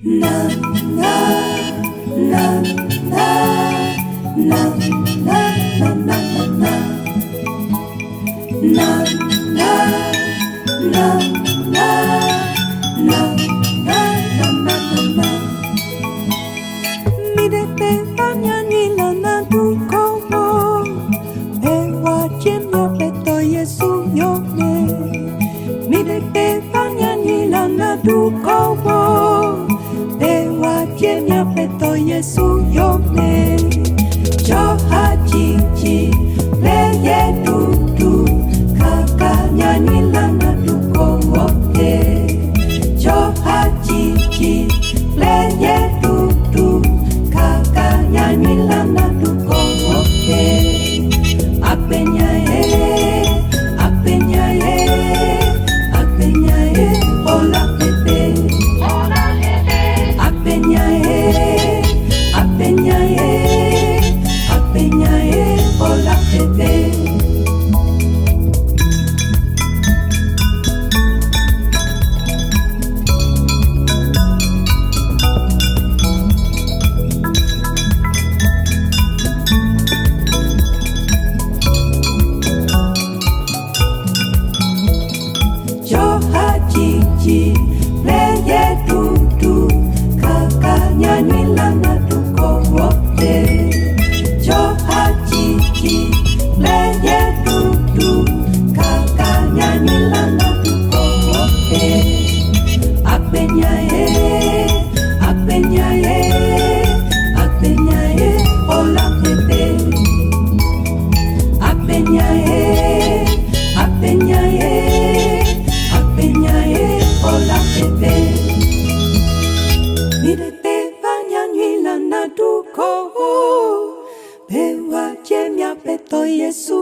na na na na na na na na na na na na na na na na. Mi de te baña ni la na tu como me watching your peto Yesu yo me. Mi de te baña ni la na tu como me watching your peto Yesu yo me. Yo haji ji le ye tu tu kakanya ni la na tu como te. Yo haji ji le ye tu tu kakanya ni la na tu como te. Apenya hola pepe. Apenya hola pepe. Yo haji le ye tu tu kakanya ni la na tu como te. Yo haji le ye tu tu kakanya ni la na tu como te. Apenya hola pepe. Apenya hola pepe. Mire te baña ni la na tu ko. Pewa chemia peto Yesu